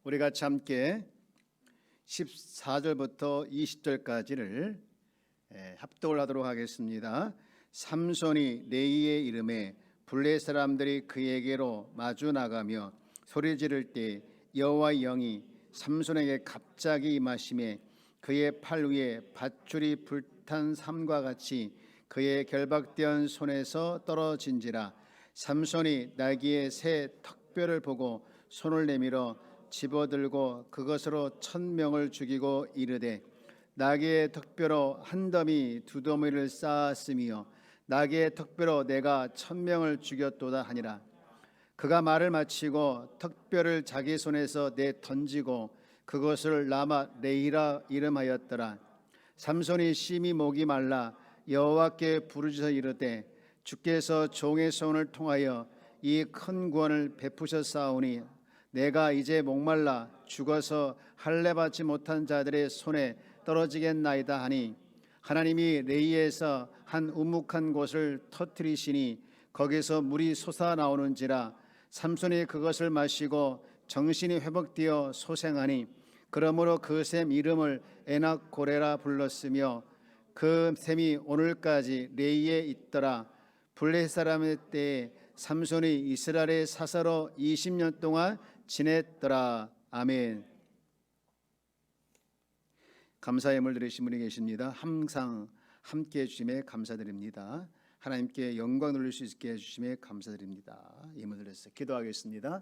우리 같이 함께 14절부터 20절까지를 합독을 하도록 하겠습니다. 삼손이 레이의 이름에 블레 사람들이 그에게로 마주 나가며 소리 지를 때 여호와의 영이 삼손에게 갑자기 임하심에 그의 팔 위에 밧줄이 불탄 삼과 같이 그의 결박된 손에서 떨어진지라. 삼손이 날개의 새 턱뼈를 보고 손을 내밀어 집어들고 그것으로 1000명을 죽이고 이르되 나귀의 턱뼈로 한 더미 두 더미를 쌓았으며 나귀의 턱뼈로 내가 1000명을 죽였도다 하니라. 그가 말을 마치고 턱뼈를 자기 손에서 내 던지고 그것을 라마 레이라 이름하였더라. 삼손이 심히 목이 말라 여호와께 부르짖어 이르되 주께서 종의 손을 통하여 이 큰 구원을 베푸셨사오니 내가 이제 목말라 죽어서 할례 받지 못한 자들의 손에 떨어지겠나이다 하니 하나님이 레이에서 한 우묵한 곳을 터뜨리시니 거기서 물이 솟아나오는지라. 삼손이 그것을 마시고 정신이 회복되어 소생하니 그러므로 그 샘 이름을 에낙고레라 불렀으며 그 샘이 오늘까지 레이에 있더라. 블레 사람의 때에 삼손이 이스라엘의 사사로 20년 동안 지냈더라. 아멘. 감사의 예물 드리신 분이 계십니다. 항상 함께해 주심에 감사드립니다. 하나님께 영광 돌릴 수 있게 해주심에 감사드립니다. 예물 드려서 기도하겠습니다.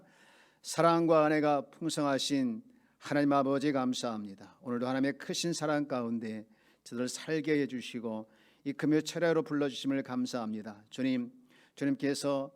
사랑과 은혜가 풍성하신 하나님 아버지 감사합니다. 오늘도 하나님의 크신 사랑 가운데 저들을 살게 해주시고 이 금요 철야로 불러주심을 감사합니다. 주님께서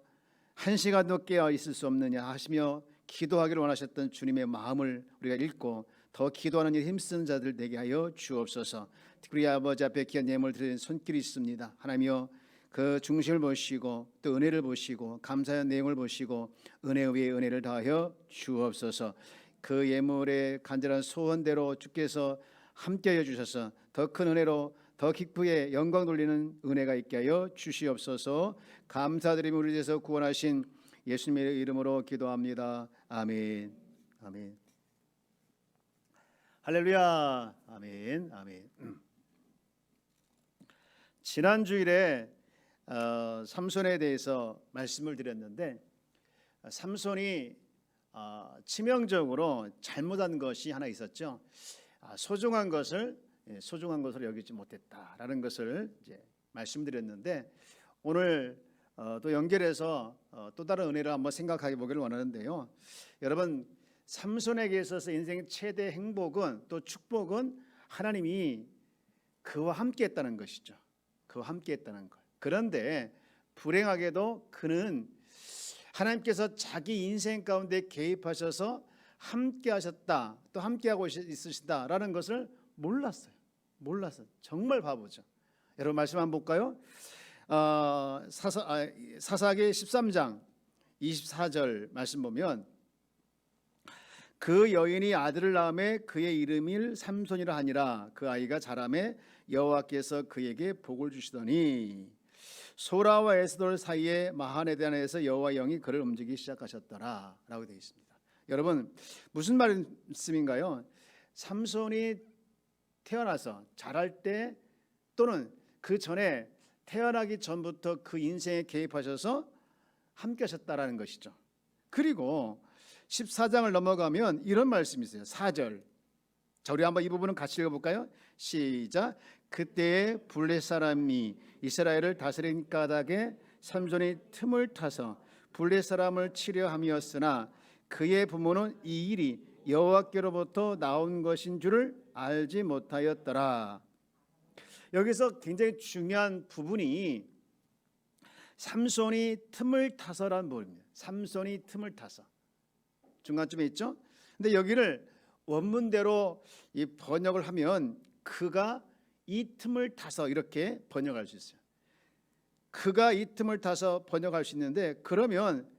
한 시간도 깨어 있을 수 없느냐 하시며 기도하기를 원하셨던 주님의 마음을 우리가 읽고 더 기도하는 일에 힘쓰는 자들 되게 하여 주옵소서. 특별히 아버지 앞에 귀한 예물 드리는 손길이 있습니다. 하나님이여 그 중심을 보시고 또 은혜를 보시고 감사의 내용을 보시고 은혜 위에 은혜를 더하여 주옵소서. 그 예물의 간절한 소원대로 주께서 함께하여 주셔서 더 큰 은혜로 더 기쁘게 영광 돌리는 은혜가 있게 하여 주시옵소서. 감사드리며 우리 에서 구원하신 예수님의 이름으로 기도합니다. 아멘. 아멘. 할렐루야. 아멘. 아멘. 지난 주일에 삼손에 대해서 말씀을 드렸는데 삼손이 치명적으로 잘못한 것이 하나 있었죠. 소중한 것을 여기지 못했다라는 것을 이제 말씀드렸는데 오늘 또 연결해서 또 다른 은혜를 한번 생각해 보기를 원하는데요. 여러분, 삼손에게 있어서 인생의 최대 행복은 또 축복은 하나님이 그와 함께했다는 것이죠. 그와 함께했다는 것. 그런데 불행하게도 그는 하나님께서 자기 인생 가운데 개입하셔서 함께하셨다, 또 함께하고 있으시다라는 것을 몰랐어요. 정말 바보죠. 여러분 말씀 한번 볼까요? 사사기 13장 24절 말씀 보면 그 여인이 아들을 낳음에 그의 이름을 삼손이라 하니라. 그 아이가 자라매 여호와께서 그에게 복을 주시더니 소라와 에스돌 사이에 마하네단에서 여호와 영이 그를 움직이기 시작하셨더라 라고 되어 있습니다. 여러분 무슨 말씀인가요? 삼손이 태어나서 자랄 때 또는 그 전에 태어나기 전부터 그 인생에 개입하셔서 함께 하셨다라는 것이죠. 그리고 14장을 넘어가면 이런 말씀이 있어요. 4절. 자, 우리 한번 이 부분은 같이 읽어볼까요? 시작. 그때에 블레 사람이 이스라엘을 다스린 까닭에 삼손이 틈을 타서 블레 사람을 치려 함이었으나 그의 부모는 이 일이 여호와께로부터 나온 것인 줄을 알지 못하였더라. 여기서 굉장히 중요한 부분이 삼손이 틈을 타서라는 부분입니다. 삼손이 틈을 타서 중간쯤에 있죠. 근데 여기를 원문대로 이 번역을 하면 그가 이 틈을 타서 이렇게 번역할 수 있어요. 그가 이 틈을 타서 번역할 수 있는데 그러면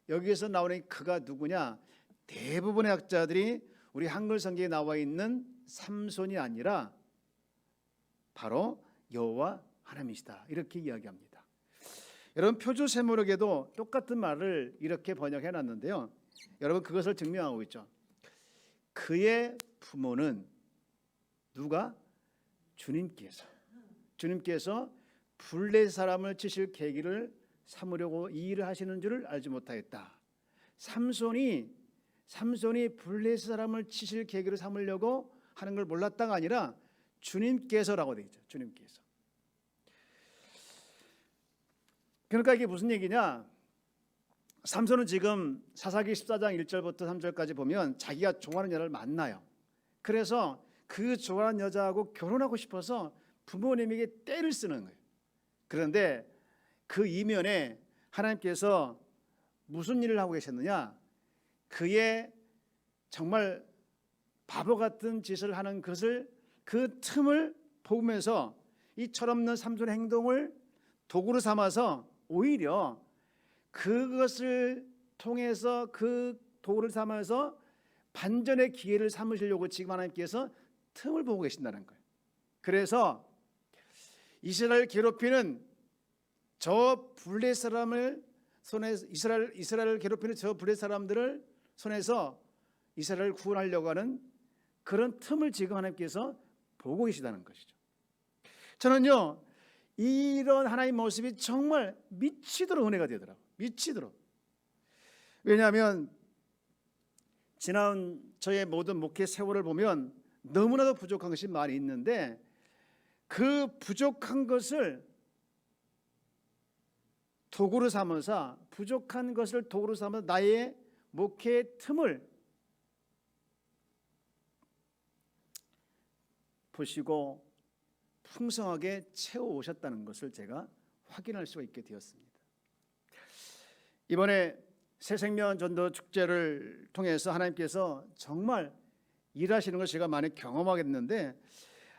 여기에서 나오는 그가 누구냐? 대부분의 학자들이 우리 한글 성경에 나와 있는 삼손이 아니라 바로 여호와 하나님이시다 이렇게 이야기합니다. 여러분 표주세무록에도 똑같은 말을 이렇게 번역해 놨는데요. 여러분 그것을 증명하고 있죠. 그의 부모는 누가? 주님께서 블레셋 사람을 치실 계기를 삼으려고 이 일을 하시는 줄을 알지 못하였다. 삼손이 블레셋 사람을 치실 계기를 삼으려고 하는 걸 몰랐다가 아니라 주님께서라고 되어 있죠. 주님께서. 그러니까 이게 무슨 얘기냐? 삼손은 지금 사사기 14장 1절부터 3절까지 보면 자기가 좋아하는 여자를 만나요. 그래서 그 좋아하는 여자하고 결혼하고 싶어서 부모님에게 떼를 쓰는 거예요. 그런데 그 이면에 하나님께서 무슨 일을 하고 계셨느냐? 그의 정말 바보 같은 짓을 하는 것을, 그 틈을 보면서 이 철없는 삼손의 행동을 도구로 삼아서 오히려 그것을 통해서, 그 도구를 삼아서 반전의 기회를 삼으시려고 지금 하나님께서 틈을 보고 계신다는 거예요. 그래서 이스라엘 괴롭히는 저 블레셋 사람을 손에서, 이스라엘을 괴롭히는 저 블레셋 사람들을 손에서 이스라엘을 구원하려고 하는 그런 틈을 지금 하나님께서 보고 계시다는 것이죠. 저는요, 이런 하나님의 모습이 정말 미치도록 은혜가 되더라고요. 미치도록. 왜냐하면 지난 저의 모든 목회 세월을 보면 너무나도 부족한 것이 많이 있는데, 그 부족한 것을 도구로 삼아서, 부족한 것을 도구로 삼아서 나의 목회의 틈을 보시고 풍성하게 채워오셨다는 것을 제가 확인할 수가 있게 되었습니다. 이번에 새생명 전도 축제를 통해서 하나님께서 정말 일하시는 것을 제가 많이 경험하게 됐는데,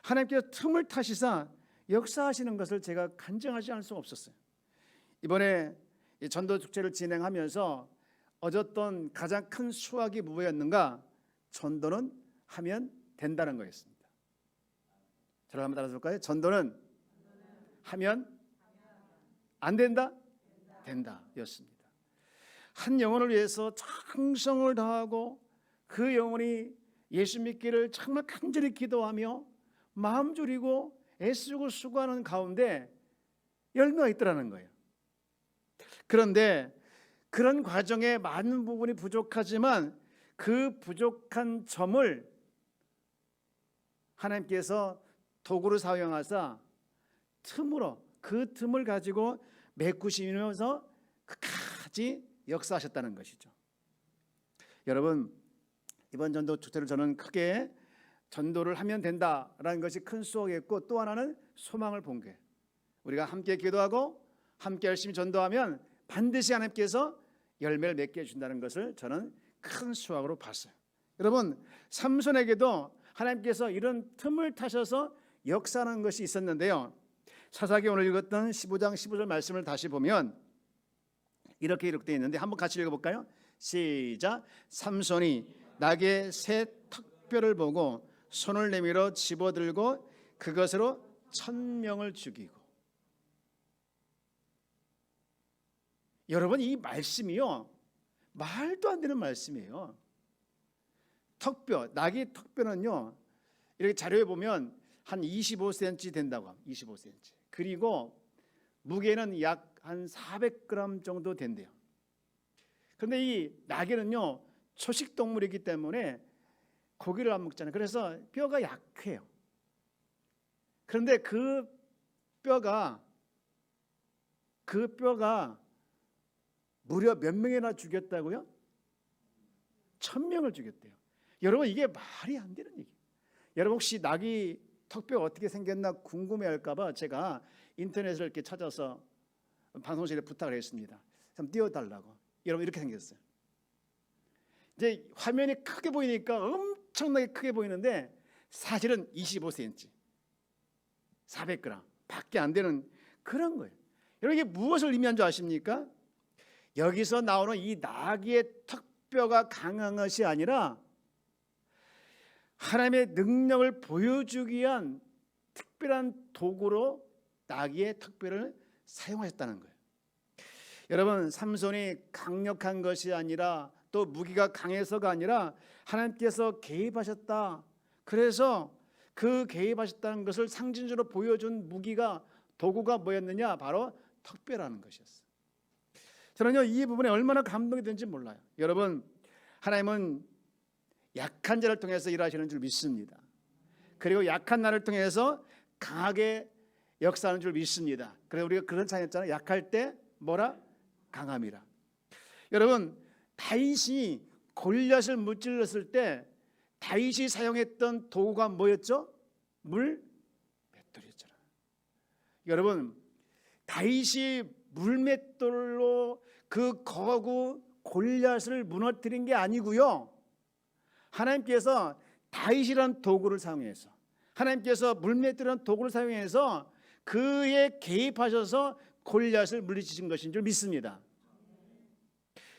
하나님께서 틈을 타시사 역사하시는 것을 제가 간증하지 않을 수가 없었어요. 이번에 전도 축제를 진행하면서 얻었던 가장 큰 수확이 무엇이었는가? 전도는 하면 된다는 거였습니다. 저를 한번 따라서 볼까요? 전도는 하면 안 된다? 된다 였습니다. 한 영혼을 위해서 충성을 다하고 그 영혼이 예수 믿기를 정말 간절히 기도하며 마음 졸이고 애쓰고 수고하는 가운데 열매가 있더라는 거예요. 그런데 그런 과정에 많은 부분이 부족하지만 그 부족한 점을 하나님께서 도구로 사용하사 틈으로, 그 틈을 가지고 메꾸시면서 끝까지 역사하셨다는 것이죠. 여러분, 이번 전도 축제를 저는 크게 전도를 하면 된다라는 것이 큰 수확이었고, 또 하나는 소망을 본 게, 우리가 함께 기도하고 함께 열심히 전도하면 반드시 하나님께서 열매를 맺게 해준다는 것을 저는 큰 수확으로 봤어요. 여러분, 삼손에게도 하나님께서 이런 틈을 타셔서 역사하는 것이 있었는데요, 사사기 오늘 읽었던 15장 15절 말씀을 다시 보면 이렇게 기록되어 있는데 한번 같이 읽어볼까요? 시작. 삼손이 낙의 새 턱뼈를 보고 손을 내밀어 집어들고 그것으로 1000명을 죽이고. 여러분, 이 말씀이요, 말도 안 되는 말씀이에요. 턱뼈, 낙의 턱뼈는요, 이렇게 자료에 보면 한 25cm 된다고 합니다. 25cm. 그리고 무게는 약 한 400g 정도 된대요. 그런데 이 낙에는요, 초식 동물이기 때문에 고기를 안 먹잖아요. 그래서 뼈가 약해요. 그런데 그 뼈가 무려 몇 명이나 죽였다고요? 1000명을 죽였대요. 여러분, 이게 말이 안 되는 얘기예요. 여러분, 혹시 낙이 턱뼈가 어떻게 생겼나 궁금해할까 봐 제가 인터넷을 이렇게 찾아서 방송실에 부탁을 했습니다. 좀 띄워달라고. 여러분, 이렇게 생겼어요. 이제 화면이 크게 보이니까 엄청나게 크게 보이는데 사실은 25cm, 400g 밖에 안 되는 그런 거예요. 여러분, 이게 무엇을 의미한 줄 아십니까? 여기서 나오는 이 낙의 턱뼈가 강한 것이 아니라 하나님의 능력을 보여주기 위한 특별한 도구로 낙의 턱뼈를 사용하셨다는 거예요. 여러분, 삼손이 강력한 것이 아니라 또 또 무기가 강해서가 아니라 하나님께서 개입하셨다. 그래서 그 개입하셨다는 것을 상징적으로 보여준 무기가, 도구가 뭐였느냐? 바로 턱뼈라는 것이었어요. 저는요, 이 부분에 얼마나 감동이 되는지 몰라요. 여러분, 하나님은 약한 자를 통해서 일하시는 줄 믿습니다. 그리고 약한 나를 통해서 강하게 역사하는 줄 믿습니다. 그래서 우리가 그런 찬양했잖아요. 약할 때 뭐라? 강함이라. 여러분, 다윗이 골리앗을 무찔렀을 때 다윗이 사용했던 도구가 뭐였죠? 물맷돌이었잖아요. 여러분, 다윗이 물맷돌로 그 거구 골리앗을 무너뜨린 게 아니고요, 하나님께서 다윗이라는 도구를 사용해서, 하나님께서 물맷돌이라는 도구를 사용해서 그에 개입하셔서 골리앗을 물리치신 것인 줄 믿습니다.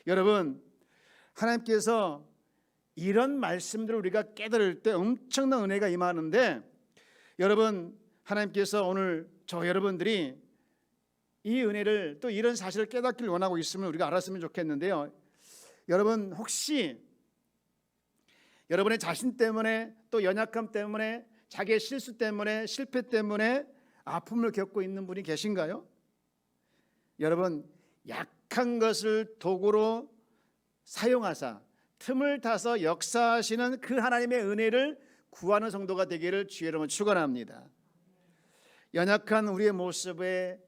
여러분, 하나님께서 이런 말씀들을 우리가 깨달을 때 엄청난 은혜가 임하는데, 여러분, 하나님께서 오늘 저 여러분들이 이 은혜를, 또 이런 사실을 깨닫기를 원하고 있으면 우리가 알았으면 좋겠는데요. 여러분, 혹시 여러분의 자신 때문에, 또 연약함 때문에, 자기의 실수 때문에, 실패 때문에 아픔을 겪고 있는 분이 계신가요? 여러분, 약한 것을 도구로 사용하사 틈을 타서 역사하시는 그 하나님의 은혜를 구하는 성도가 되기를 주의 이름으로 축원합니다. 연약한 우리의 모습에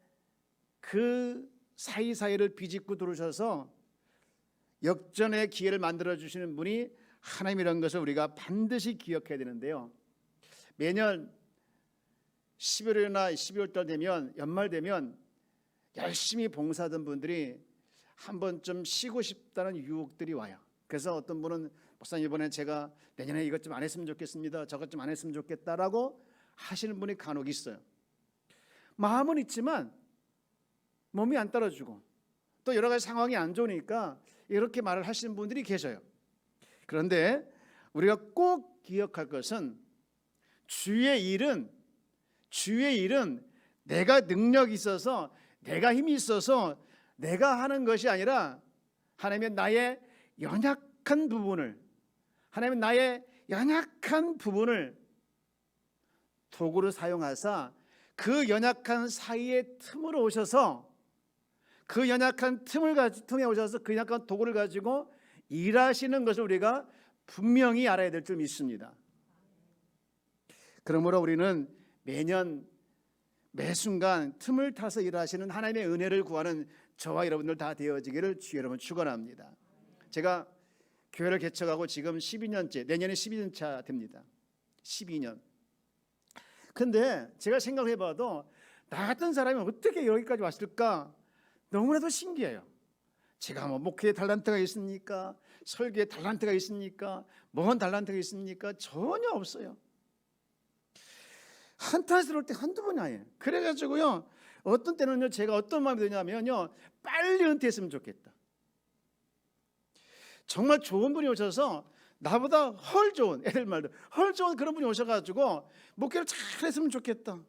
그 사이사이를 비집고 들어오셔서 역전의 기회를 만들어 주시는 분이 하나님이라는 것을 우리가 반드시 기억해야 되는데요. 매년 11월이나 12월달 되면, 연말 되면 열심히 봉사하던 분들이 한 번쯤 쉬고 싶다는 유혹들이 와요. 그래서 어떤 분은 목사님, 이번에 제가 내년에 이것 좀 안 했으면 좋겠습니다, 저것 좀 안 했으면 좋겠다라고 하시는 분이 간혹 있어요. 마음은 있지만 몸이 안 따라주고 또 여러 가지 상황이 안 좋으니까 이렇게 말을 하시는 분들이 계셔요. 그런데 우리가 꼭 기억할 것은 주의 일은 내가 능력이 있어서, 내가 힘이 있어서 내가 하는 것이 아니라 하나님은 나의 연약한 부분을, 하나님은 나의 연약한 부분을 도구로 사용하사 그 연약한 사이의 틈으로 오셔서, 그 연약한 틈에 오셔서 그 연약한 도구를 가지고 일하시는 것을 우리가 분명히 알아야 될 줄 믿습니다. 그러므로 우리는 매년 매순간 틈을 타서 일하시는 하나님의 은혜를 구하는 저와 여러분들 다 되어지기를 주의 여러분 축원합니다. 제가 교회를 개척하고 지금 12년째, 내년에 12년 차 됩니다. 12년. 근데 제가 생각을 해봐도 나 같은 사람이 어떻게 여기까지 왔을까 너무나도 신기해요. 제가 뭐 목회에 달란트가 있습니까? 설교에 달란트가 있습니까? 뭔 달란트가 있습니까? 전혀 없어요. 한탄스러울 때 한두 번이 아니에요. 그래가지고요, 어떤 때는요, 제가 어떤 마음이 드냐면요, 빨리 은퇴했으면 좋겠다. 정말 좋은 분이 오셔서 나보다 헐 좋은, 애들 말도 헐 좋은 그런 분이 오셔가지고 목회를 잘 했으면 좋겠다,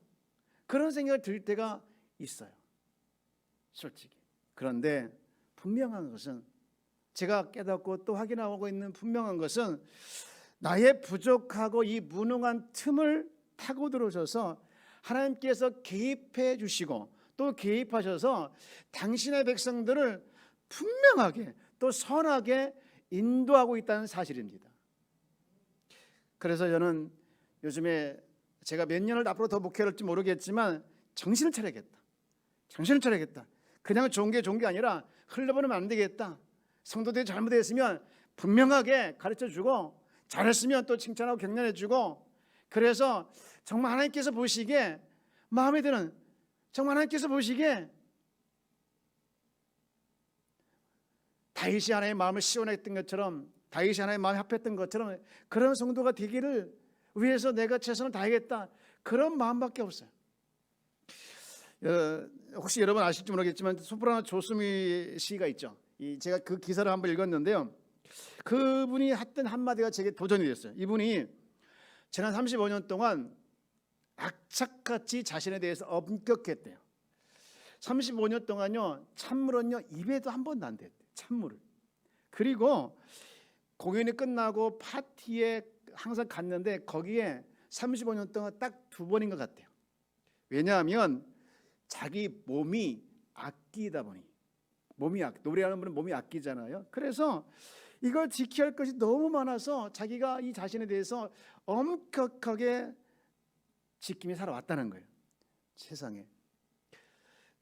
그런 생각이 들 때가 있어요, 솔직히. 그런데 분명한 것은, 제가 깨닫고 또 확인하고 있는 분명한 것은, 나의 부족하고 이 무능한 틈을 타고 들어오셔서 하나님께서 개입해 주시고 또 개입하셔서 당신의 백성들을 분명하게 또 선하게 인도하고 있다는 사실입니다. 그래서 저는 요즘에 제가 몇 년을 앞으로 더 목회를 할지 모르겠지만 정신을 차려야겠다. 그냥 좋은 게 아니라 흘러보내면 안 되겠다. 성도들이 잘못했으면 분명하게 가르쳐주고, 잘했으면 또 칭찬하고 격려해주고, 그래서 정말 하나님께서 보시기에 마음에 드는, 정말 하나님께서 보시기에 다윗이 하나님의 마음을 시원했던 것처럼, 다윗이 하나님의 마음에 합했던 것처럼 그런 성도가 되기를 위해서 내가 최선을 다하겠다, 그런 마음밖에 없어요. 혹시 여러분 아실지 모르겠지만 소프라노 조수미 씨가 있죠. 제가 그 기사를 한번 읽었는데요, 그분이 했던 한마디가 제게 도전이 됐어요. 이분이 지난 35년 동안 악착같이 자신에 대해서 엄격했대요. 35년 동안요, 찬물은요 입에도 한 번도 안 댔대요. 찬물을. 그리고 공연이 끝나고 파티에 항상 갔는데 거기에 35년 동안 딱 2번인 것 같아요. 왜냐하면 자기 몸이 아끼다 보니, 노래하는 분은 몸이 아끼잖아요. 그래서 이걸 지켜야 할 것이 너무 많아서 자기가 이 자신에 대해서 엄격하게 지키며 살아왔다는 거예요. 세상에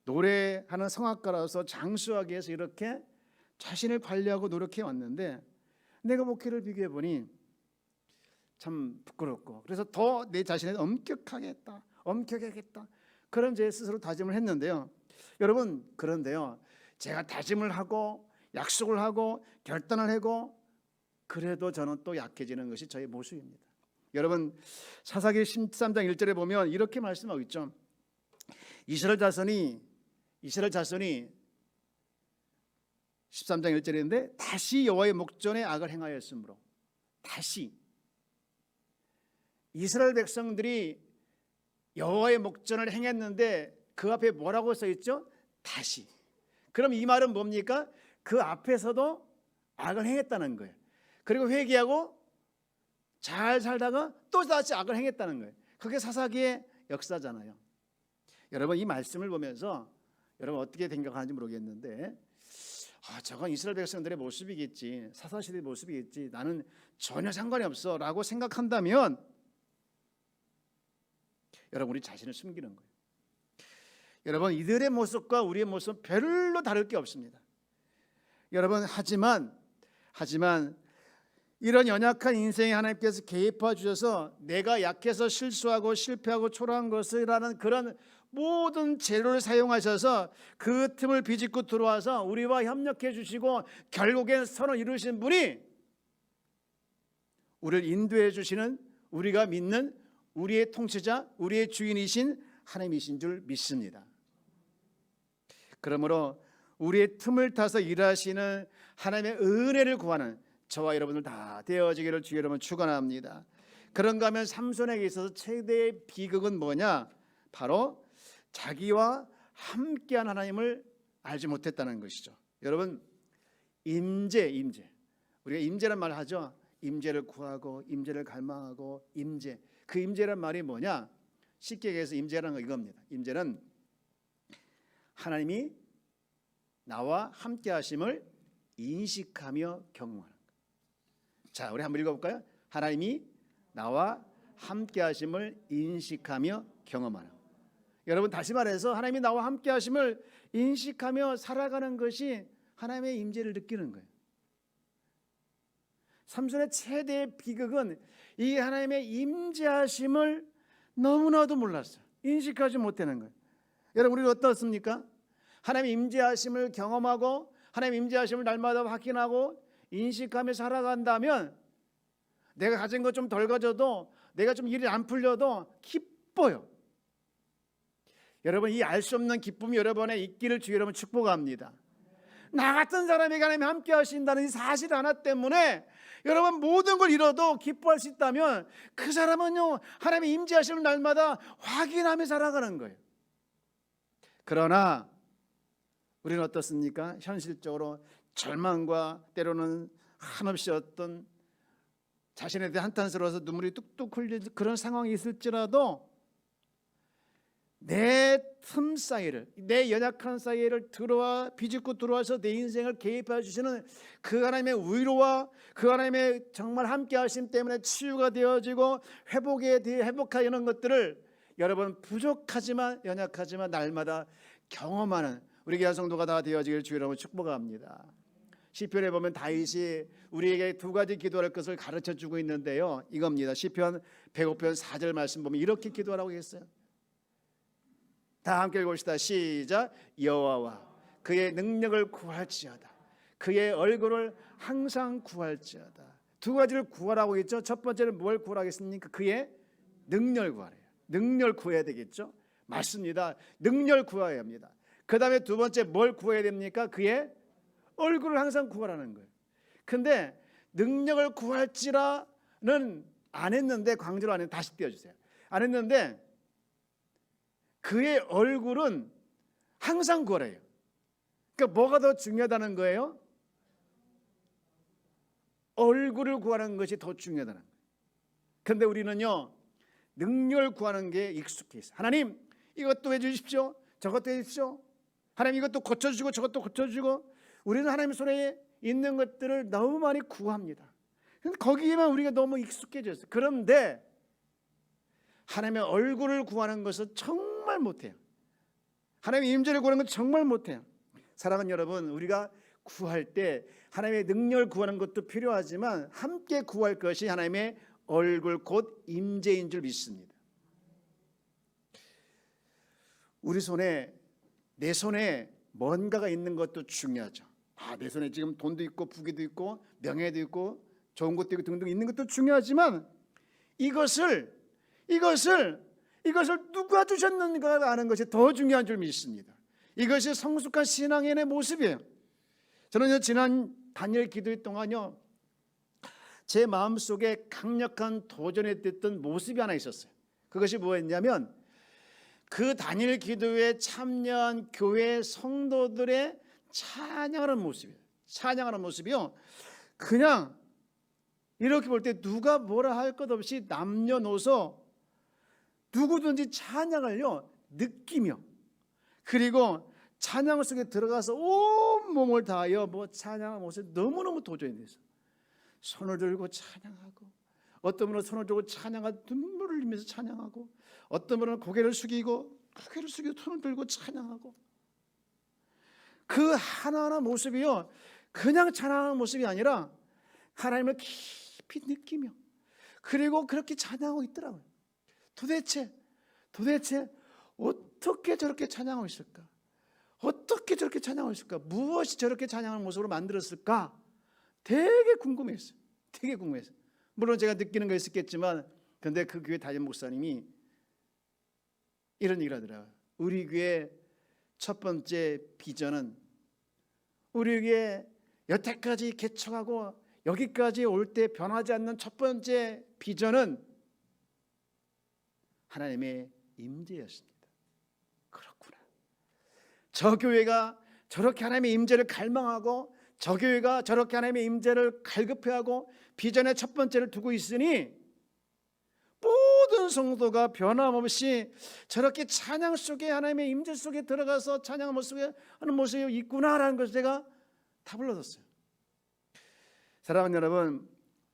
노래하는 성악가라서 장수하기 위해서 이렇게 자신을 관리하고 노력해 왔는데, 내가 목회를 비교해 보니 참 부끄럽고, 그래서 더 내 자신을 엄격하겠다, 엄격하겠다, 그런 제 스스로 다짐을 했는데요. 여러분, 그런데요, 제가 다짐을 하고 약속을 하고 결단을 하고 그래도 저는 또 약해지는 것이 저의 모습입니다. 여러분, 사사기 13장 1절에 보면 이렇게 말씀하고 있죠. 이스라엘 자손이 13장 1절인데 다시 여호와의 목전에 악을 행하였으므로, 다시 이스라엘 백성들이 여호와의 목전을 행했는데 그 앞에 뭐라고 써 있죠? 다시. 그럼 이 말은 뭡니까? 그 앞에서도 악을 행했다는 거예요. 그리고 회개하고 잘 살다가 또 다시 악을 행했다는 거예요. 그게 사사기의 역사잖아요. 여러분, 이 말씀을 보면서 여러분 어떻게 생각하는지 모르겠는데, 저건 이스라엘 백성들의 모습이겠지, 사사시대의 모습이겠지, 나는 전혀 상관이 없어 라고 생각한다면 여러분, 우리 자신을 숨기는 거예요. 여러분, 이들의 모습과 우리의 모습은 별로 다를 게 없습니다. 여러분, 하지만 이런 연약한 인생에 하나님께서 개입해 주셔서 내가 약해서 실수하고 실패하고 초라한 것이라는 그런 모든 재료를 사용하셔서 그 틈을 비집고 들어와서 우리와 협력해 주시고 결국엔 선을 이루신 분이 우리를 인도해 주시는, 우리가 믿는 우리의 통치자, 우리의 주인이신 하나님이신 줄 믿습니다. 그러므로 우리의 틈을 타서 일하시는 하나님의 은혜를 구하는 저와 여러분들 다 되어지기를 주의 이름으로 축원합니다. 그런가 하면 삼손에게 있어서 최대의 비극은 뭐냐? 바로 자기와 함께한 하나님을 알지 못했다는 것이죠. 여러분, 임재, 우리가 임재란 말을 하죠. 임재를 구하고 임재를 갈망하고 임재. 그 임재란 말이 뭐냐? 쉽게 얘기해서 임재라는 거 이겁니다. 임재는 하나님이 나와 함께 하심을 인식하며 경험하는 것. 자, 우리 한번 읽어볼까요? 하나님이 나와 함께 하심을 인식하며 경험하는 것. 여러분, 다시 말해서 하나님이 나와 함께 하심을 인식하며 살아가는 것이 하나님의 임재를 느끼는 거예요. 삼손의 최대의 비극은 이 하나님의 임재하심을 너무나도 몰랐어요. 인식하지 못하는 거예요. 여러분, 우리는 어떻습니까? 하나님의 임재하심을 경험하고 하나님의 임재하심을 날마다 확인하고 인식하며 살아간다면 내가 가진 것 좀 덜 가져도, 내가 좀 일이 안 풀려도 기뻐요. 여러분, 이 알 수 없는 기쁨이 여러분의 있기를 주의 여러분 축복합니다. 나 같은 사람에게 하나님이 함께 하신다는 이 사실 하나 때문에 여러분 모든 걸 잃어도 기뻐할 수 있다면 그 사람은요, 하나님의 임재하심을 날마다 확인하며 살아가는 거예요. 그러나 우리는 어떻습니까? 현실적으로 절망과 때로는 한없이 어떤 자신에 대해 한탄스러워서 눈물이 뚝뚝 흘리는 그런 상황이 있을지라도 내 틈 사이를, 내 연약한 사이를 들어와 비집고 들어와서 내 인생을 개입해 주시는 그 하나님의 위로와 그 하나님의 정말 함께 하심 때문에 치유가 되어지고 회복하는 것들을 여러분 부족하지만 연약하지만 날마다 경험하는 우리 귀한 성도가 다 되어지길 주의 이름으로 축복합니다. 시편에 보면 다윗이 우리에게 2가지 기도할 것을 가르쳐 주고 있는데요, 이겁니다. 시편 105편 4절 말씀 보면 이렇게 기도하라고 했어요. 다 함께 읽읍시다. 시작. 여호와와 그의 능력을 구할지어다. 그의 얼굴을 항상 구할지어다. 2가지를 구하라고 했죠. 첫 번째는 뭘 구하라겠습니까? 그의 능력을 구하래요. 능력을 구해야 되겠죠. 맞습니다. 능력을 구해야 합니다. 그 다음에 2번째 뭘 구해야 됩니까? 그의 얼굴을 항상 구하라는 거예요. 근데 능력을 구할지라는 안 했는데, 강조를 안 했는데, 다시 띄워주세요. 안 했는데 그의 얼굴은 항상 구하래요. 그러니까 뭐가 더 중요하다는 거예요? 얼굴을 구하는 것이 더 중요하다는 거예요. 그런데 우리는요, 능력을 구하는 게 익숙해 있어요. 하나님 이것도 해주십시오, 저것도 해주십시오. 하나님 이것도 고쳐주시고 저것도 고쳐주시고. 우리는 하나님 손에 있는 것들을 너무 많이 구합니다. 거기에만 우리가 너무 익숙해졌어요. 그런데 하나님의 얼굴을 구하는 것은 정말 못해요. 하나님의 임재를 구하는 건 정말 못해요. 사랑하는 여러분, 우리가 구할 때 하나님의 능력을 구하는 것도 필요하지만 함께 구할 것이 하나님의 얼굴 곧 임재인 줄 믿습니다. 우리 손에, 내 손에 뭔가가 있는 것도 중요하죠. 내 손에 지금 돈도 있고 부귀도 있고 명예도 있고 좋은 것도 있고 등등 있는 것도 중요하지만 이것을 누가 주셨는가 아는 것이 더 중요한 줄 믿습니다. 이것이 성숙한 신앙인의 모습이에요. 저는 지난 다니엘 기도회 동안요, 제 마음속에 강력한 도전이 됐던 모습이 하나 있었어요. 그것이 뭐였냐면 그 다니엘 기도회에 참여한 교회 성도들의 찬양하는 모습이에요. 찬양하는 모습이요, 그냥 이렇게 볼 때 누가 뭐라 할 것 없이 남녀노소 누구든지 찬양을요 느끼며, 그리고 찬양 속에 들어가서 온 몸을 다하여 찬양하는 모습이 너무너무 도전이 돼서 손을 들고 찬양하고, 어떤 분은 손을 들고 찬양하고 눈물을 흘리면서 찬양하고, 어떤 분은 고개를 숙이고 손을 들고 찬양하고, 그 하나하나 모습이요 그냥 찬양하는 모습이 아니라 하나님을 깊이 느끼며, 그리고 그렇게 찬양하고 있더라고요. 도대체 어떻게 저렇게 찬양하고 있을까? 어떻게 저렇게 찬양하고 있을까? 무엇이 저렇게 찬양하는 모습으로 만들었을까? 되게 궁금했어요. 물론 제가 느끼는 거 있었겠지만, 그런데 그 교회 담임 목사님이 이런 얘기를 하더라고요. 우리 교회 첫 번째 비전은, 우리 교회 여태까지 개척하고 여기까지 올 때 변하지 않는 첫 번째 비전은 하나님의 임재였습니다. 그렇구나. 저 교회가 저렇게 하나님의 임재를 갈망하고, 저 교회가 저렇게 하나님의 임재를 갈급해하고 비전의 첫 번째를 두고 있으니 모든 성도가 변함없이 저렇게 찬양 속에, 하나님의 임재 속에 들어가서 찬양하는 모습이 있구나라는 것을 제가 답을 얻었어요. 사랑하는 여러분,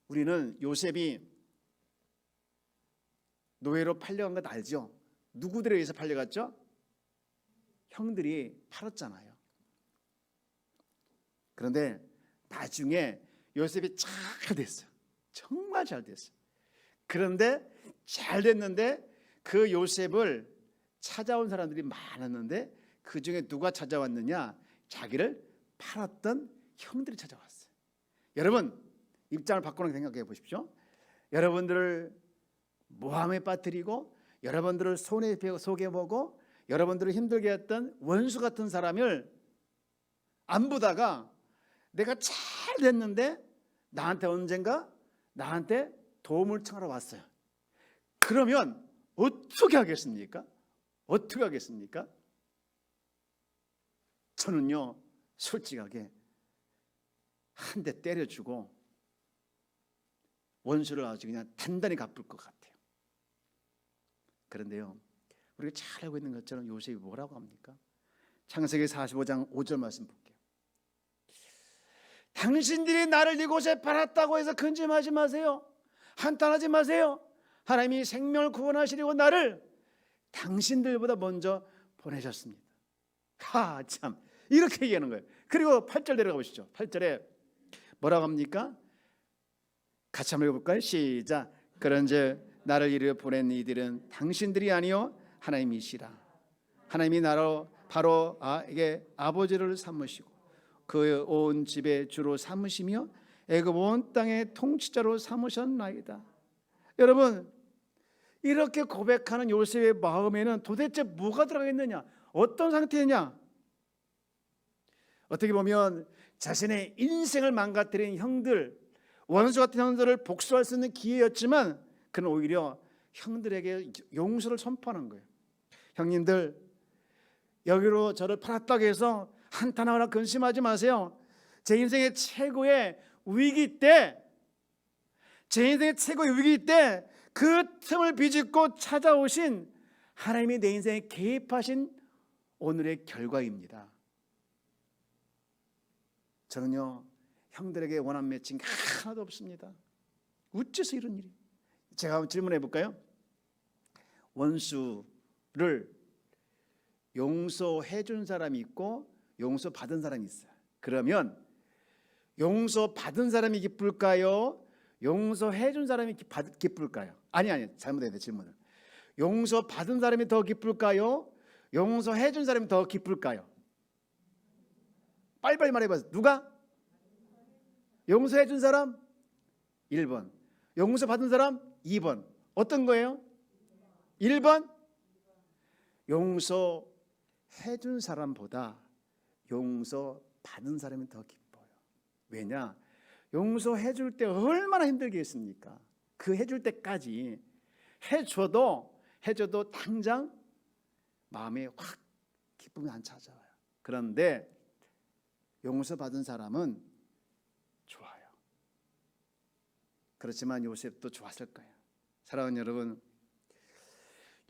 우리는 요셉이 노예로 팔려간 것 알죠? 누구들에 의해서 팔려갔죠? 형들이 팔았잖아요. 그런데 나중에 요셉이 잘 됐어요. 정말 잘 됐어요. 그런데 잘 됐는데 그 요셉을 찾아온 사람들이 많았는데 그 중에 누가 찾아왔느냐? 자기를 팔았던 형들이 찾아왔어요. 여러분, 입장을 바꾸는 생각해 보십시오. 여러분들을 모함에 빠뜨리고, 여러분들을 손에 속여보고, 여러분들을 힘들게 했던 원수 같은 사람을 안 보다가 내가 잘 됐는데 나한테 언젠가 나한테 도움을 청하러 왔어요. 그러면 어떻게 하겠습니까? 저는요, 솔직하게 한 대 때려주고 원수를 아주 그냥 단단히 갚을 것 같아요. 그런데요, 우리가 잘 알고 있는 것처럼 요셉이 뭐라고 합니까? 창세기 45장 5절 말씀 볼게요. 당신들이 나를 이곳에 팔았다고 해서 근심하지 마세요. 한탄하지 마세요. 하나님이 생명을 구원하시려고 나를 당신들보다 먼저 보내셨습니다. 참, 이렇게 얘기하는 거예요. 그리고 8절 내려가 보시죠. 8절에 뭐라고 합니까? 같이 한번 읽어볼까요? 시작. 그런즉 나를 이르러 보낸 이들은 당신들이 아니요 하나님이시라. 하나님이 나로 바로 이게 아버지를 삼으시고 그 온 집의 주로 삼으시며 애굽 온 땅의 통치자로 삼으셨나이다. 여러분, 이렇게 고백하는 요셉의 마음에는 도대체 뭐가 들어가 있느냐? 어떤 상태냐? 어떻게 보면 자신의 인생을 망가뜨린 형들, 원수 같은 형들을 복수할 수 있는 기회였지만 그는 오히려 형들에게 용서를 선포하는 거예요. 형님들, 여기로 저를 팔았다고 해서 한탄하거나 근심하지 마세요. 제 인생의 최고의 위기 때 제 인생의 최고의 위기 때 그 틈을 비집고 찾아오신 하나님이 내 인생에 개입하신 오늘의 결과입니다. 저는요, 형들에게 원한 맺힌 게 하나도 없습니다. 어째서 이런 일이? 제가 한번 질문해 볼까요? 원수를 용서해 준 사람이 있고 용서받은 사람이 있어요. 그러면 용서받은 사람이 기쁠까요? 용서해 준 사람이 기쁠까요? 아니 잘못했네 질문을. 용서받은 사람이 더 기쁠까요? 용서해 준 사람이 더 기쁠까요? 빨리빨리 말해봐요. 누가? 용서해 준 사람 1번, 용서받은 사람 2번. 어떤 거예요? 1번. 용서해 준 사람보다 용서받은 사람이 더 기뻐요. 왜냐? 용서해 줄 때 얼마나 힘들겠습니까? 그 해줄 때까지 해줘도 당장 마음에 확 기쁨이 안 찾아와요. 그런데 용서받은 사람은 좋아요. 그렇지만 요셉도 좋았을 거예요. 사랑하는 여러분,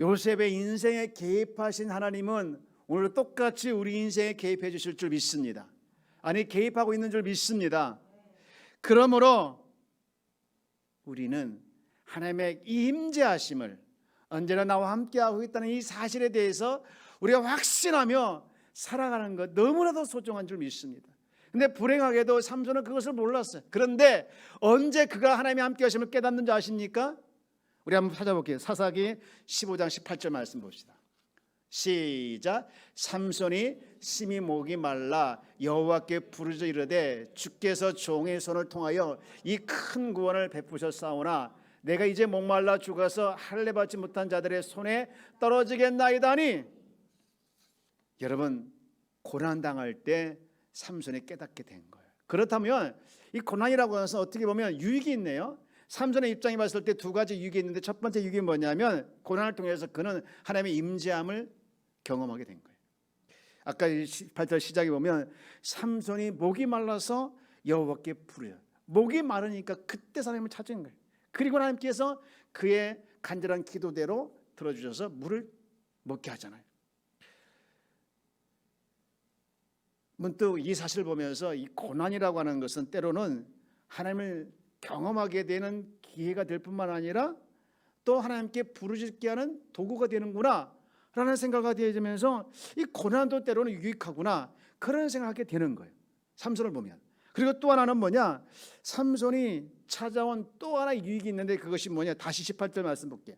요셉의 인생에 개입하신 하나님은 오늘 똑같이 우리 인생에 개입해 주실 줄 믿습니다. 아니, 개입하고 있는 줄 믿습니다. 그러므로 우리는 하나님의 이 임재하심을 언제나 나와 함께하고 있다는 이 사실에 대해서 우리가 확신하며 살아가는 것 너무나도 소중한 줄 믿습니다. 근데 불행하게도 삼손은 그것을 몰랐어요. 그런데 언제 그가 하나님의 함께하심을 깨닫는지 아십니까? 우리 한번 찾아볼게요. 사사기 15장 18절 말씀 봅시다. 시작. 삼손이 심히 목이 말라 여호와께 부르짖어 이르되 주께서 종의 손을 통하여 이 큰 구원을 베푸셨사오나 내가 이제 목말라 죽어서 할례 받지 못한 자들의 손에 떨어지겠나이다니. 여러분, 고난 당할 때 삼손이 깨닫게 된 거예요. 그렇다면 이 고난이라고 해서 어떻게 보면 유익이 있네요. 삼손의 입장에 봤을 때 두 가지 유익이 있는데 첫 번째 유익이 뭐냐면 고난을 통해서 그는 하나님의 임재함을 경험하게 된 거예요. 아까 18절 시작에 보면 삼손이 목이 말라서 여호와께 부르요. 목이 마르니까 그때 하나님을 찾은 거예요. 그리고 하나님께서 그의 간절한 기도대로 들어주셔서 물을 먹게 하잖아요. 문득 이 사실을 보면서 이 고난이라고 하는 것은 때로는 하나님을 경험하게 되는 기회가 될 뿐만 아니라 또 하나님께 부르짖게 하는 도구가 되는구나 라는 생각이 되어지면서 이 고난도 때로는 유익하구나 그런 생각하게 되는 거예요. 삼손을 보면. 그리고 또 하나는 뭐냐, 삼손이 찾아온 또 하나의 유익이 있는데 그것이 뭐냐, 다시 18절 말씀 볼게요.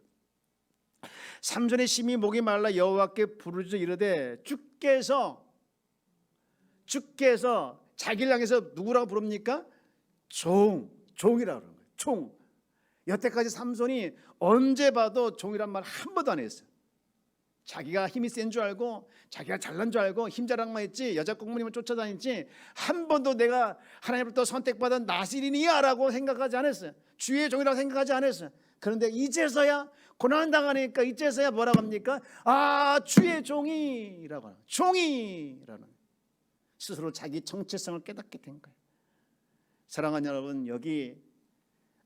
삼손의 심히 목이 말라 여호와께 부르짖어 이르되 주께서 자기를 향해서 누구라고 부릅니까? 종이라고 그러는 거예요. 종. 여태까지 삼손이 언제 봐도 종이란 말 한 번도 안 했어요. 자기가 힘이 센 줄 알고 자기가 잘난 줄 알고 힘 자랑만 했지 여자 공무님을 쫓아다녔지 한 번도 내가 하나님으로부터 선택받은 나시린이야 라고 생각하지 않았어요. 주의 종이라고 생각하지 않았어요. 그런데 이제서야 고난당하니까 이제서야 뭐라고 합니까? 아, 주의 종이라고 하는, 종이라는 스스로 자기 정체성을 깨닫게 된 거예요. 사랑하는 여러분, 여기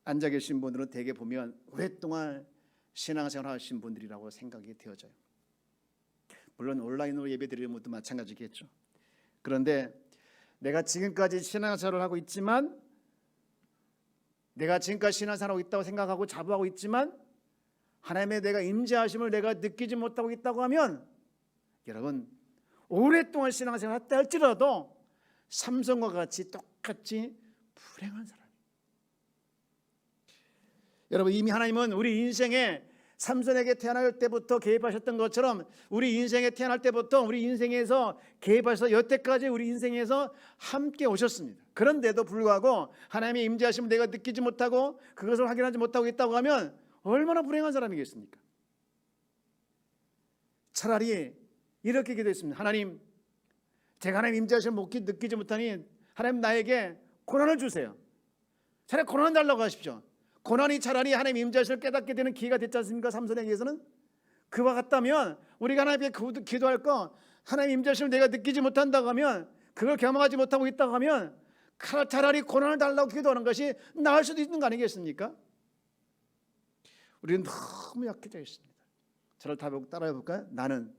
앉아 계신 분들은 대개 보면 오랫동안 신앙생활 하신 분들이라고 생각이 되어져요. 물론 온라인으로 예배드리는 것도 마찬가지겠죠. 그런데 내가 지금까지 신앙생활을 하고 있지만, 내가 지금까지 신앙생활을 하고 있다고 생각하고 자부하고 있지만 하나님의 내가 임재하심을 내가 느끼지 못하고 있다고 하면, 여러분, 오랫동안 신앙생활을 했다 할지라도 삼손과 같이 똑같이 불행한 사람. 여러분, 이미 하나님은 우리 인생에 삼손에게 태어날 때부터 개입하셨던 것처럼 우리 인생에 태어날 때부터 우리 인생에서 개입하셔서 여태까지 우리 인생에서 함께 오셨습니다. 그런데도 불구하고 하나님의 임재하심을 내가 느끼지 못하고 그것을 확인하지 못하고 있다고 하면 얼마나 불행한 사람이겠습니까? 차라리 이렇게 기도했습니다. 하나님, 제가 하나님 임재하심을 느끼지 못하니 하나님 나에게 고난을 주세요. 차라리 고난 달라고 하십시오. 고난이 차라리 하나님 임재하심을 깨닫게 되는 기회가 됐지 않습니까? 삼손에게서는. 그와 같다면 우리가 하나님께 기도할 거, 하나님 임재하심을 내가 느끼지 못한다고 하면, 그걸 경험하지 못하고 있다고 하면 차라리 고난을 달라고 기도하는 것이 나을 수도 있는 거 아니겠습니까? 우리는 너무 약해져 있습니다. 저를 따라해 볼까요? 나는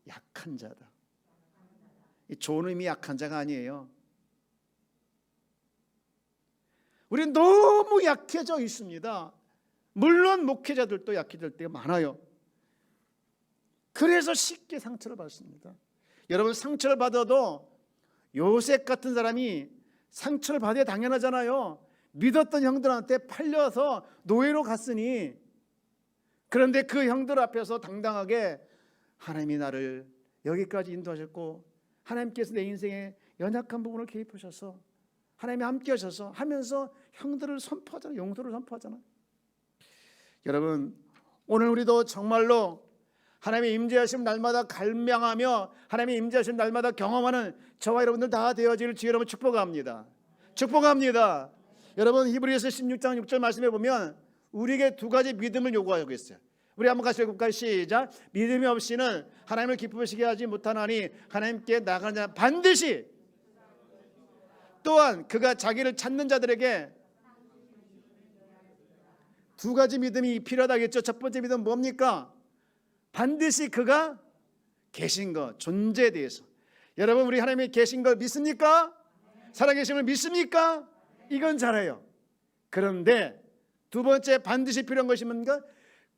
약한 자다. 이 좋은 의미 약한 자가 아니에요. 우리는 너무 약해져 있습니다. 물론 목회자들도 약해질 때가 많아요. 그래서 쉽게 상처를 받습니다. 여러분, 상처를 받아도 요셉 같은 사람이 상처를 받아야 당연하잖아요. 믿었던 형들한테 팔려서 노예로 갔으니. 그런데 그 형들 앞에서 당당하게 하나님이 나를 여기까지 인도하셨고 하나님께서 내 인생의 연약한 부분을 개입하셔서 하나님이 함께 하셔서 하면서 형들을 선포하잖아요. 용서를 선포하잖아요. 여러분, 오늘 우리도 정말로 하나님의 임재하심 날마다 갈망하며 하나님의 임재하심 날마다 경험하는 저와 여러분들 다 되어질 주의 여러분 축복합니다. 축복합니다. 여러분, 히브리서 16장 6절 말씀해 보면 우리에게 두 가지 믿음을 요구하고 있어요. 우리 한번 같이 읽어볼까요? 시작. 믿음이 없이는 하나님을 기쁘시게 하지 못하나니 하나님께 나가는 자 반드시 또한 그가 자기를 찾는 자들에게 두 가지 믿음이 필요하다겠죠. 첫 번째 믿음은 뭡니까? 반드시 그가 계신 것, 존재에 대해서. 여러분, 우리 하나님이 계신 걸 믿습니까? 살아계심을 믿습니까? 이건 잘해요. 그런데 두 번째 반드시 필요한 것이 뭔가?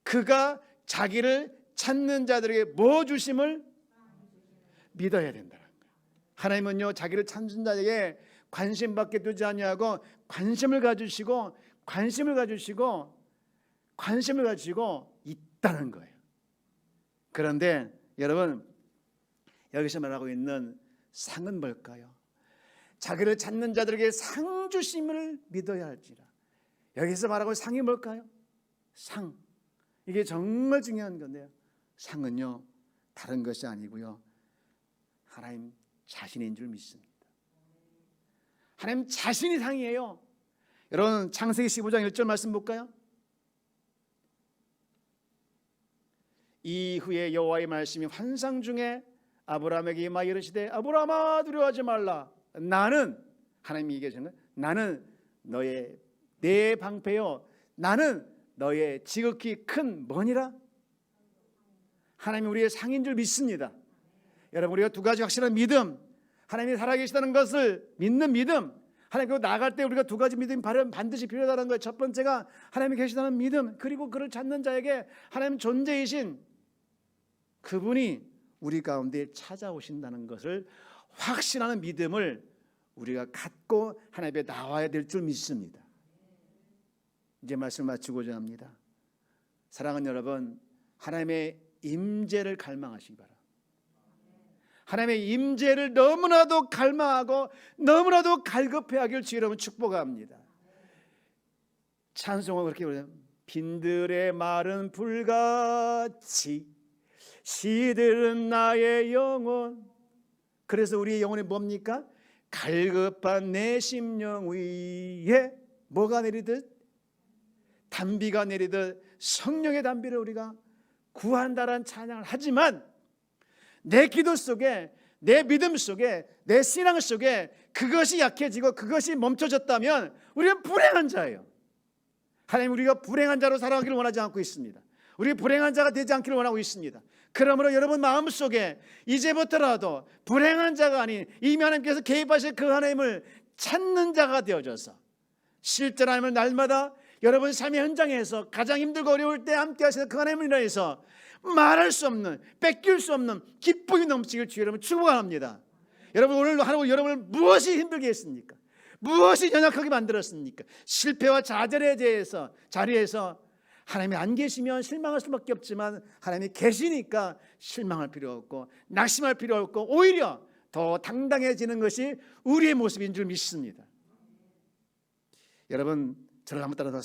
그가 자기를 찾는 자들에게 뭐 주심을 믿어야 된다는 거예요. 하나님은요, 자기를 찾는 자에게 관심밖에 두지 아니하고 관심을 가지시고 있다는 거예요. 그런데 여러분, 여기서 말하고 있는 상은 뭘까요? 자기를 찾는 자들에게 상 주심을 믿어야 할지라. 여기서 말하고 상이 뭘까요? 상. 이게 정말 중요한 건데요. 상은요, 다른 것이 아니고요, 하나님 자신인 줄 믿습니다. 하나님 자신이 상이에요. 여러분, 창세기 15장 1절 말씀 볼까요? 이후에 여호와의 말씀이 환상 중에 아브라함에게 임하여 이르시되 아브라함아 두려워하지 말라. 나는, 하나님이 얘기하시는 거예요. 나는 너의 내 방패요, 나는 너의 지극히 큰 뭐니라? 하나님이 우리의 상인 줄 믿습니다. 여러분, 우리가 두 가지 확실한 믿음, 하나님이 살아계시다는 것을 믿는 믿음, 하나님 나아갈 때 우리가 두 가지 믿음이 반드시 필요하다는 거예요. 첫 번째가 하나님이 계시다는 믿음, 그리고 그를 찾는 자에게 하나님 존재이신 그분이 우리 가운데 찾아오신다는 것을 확신하는 믿음을 우리가 갖고 하나님 앞에 나와야 될 줄 믿습니다. 이제 말씀을 마치고자 합니다. 사랑하는 여러분, 하나님의 임재를 갈망하시기 바랍니다. 하나님의 임재를 너무나도 갈망하고 너무나도 갈급해하길 주의 여러분 축복합니다. 찬송은 그렇게 부르죠. 빈들의 마른 불같이 시들은 나의 영혼. 그래서 우리의 영혼이 뭡니까? 갈급한 내 심령 위에 뭐가 내리듯? 단비가 내리듯 성령의 단비를 우리가 구한다라는 찬양을 하지만 내 기도 속에, 내 믿음 속에, 내 신앙 속에 그것이 약해지고 그것이 멈춰졌다면 우리는 불행한 자예요. 하나님, 우리가 불행한 자로 살아가기를 원하지 않고 있습니다. 우리 불행한 자가 되지 않기를 원하고 있습니다. 그러므로 여러분 마음속에 이제부터라도 불행한 자가 아닌 이미 하나님께서 개입하실 그 하나님을 찾는 자가 되어져서 실제 하나님을 날마다 여러분 삶의 현장에서 가장 힘들고 어려울 때 함께 하시는 그 하나님을 인하여서 말할 수 없는, 뺏길 수 없는 기쁨이 넘치길 주여 여러분 축복합니다. 여러분, 오늘 하루 여러분을 무엇이 힘들게 했습니까? 무엇이 연약하게 만들었습니까? 실패와 좌절에 대해서 자리에서 하나님이 안 계시면 실망할 수밖에 없지만 하나님이 계시니까 실망할 필요 없고 낙심할 필요 없고 오히려 더 당당해지는 것이 우리의 모습인 줄 믿습니다. 여러분, 저를 한번 따라서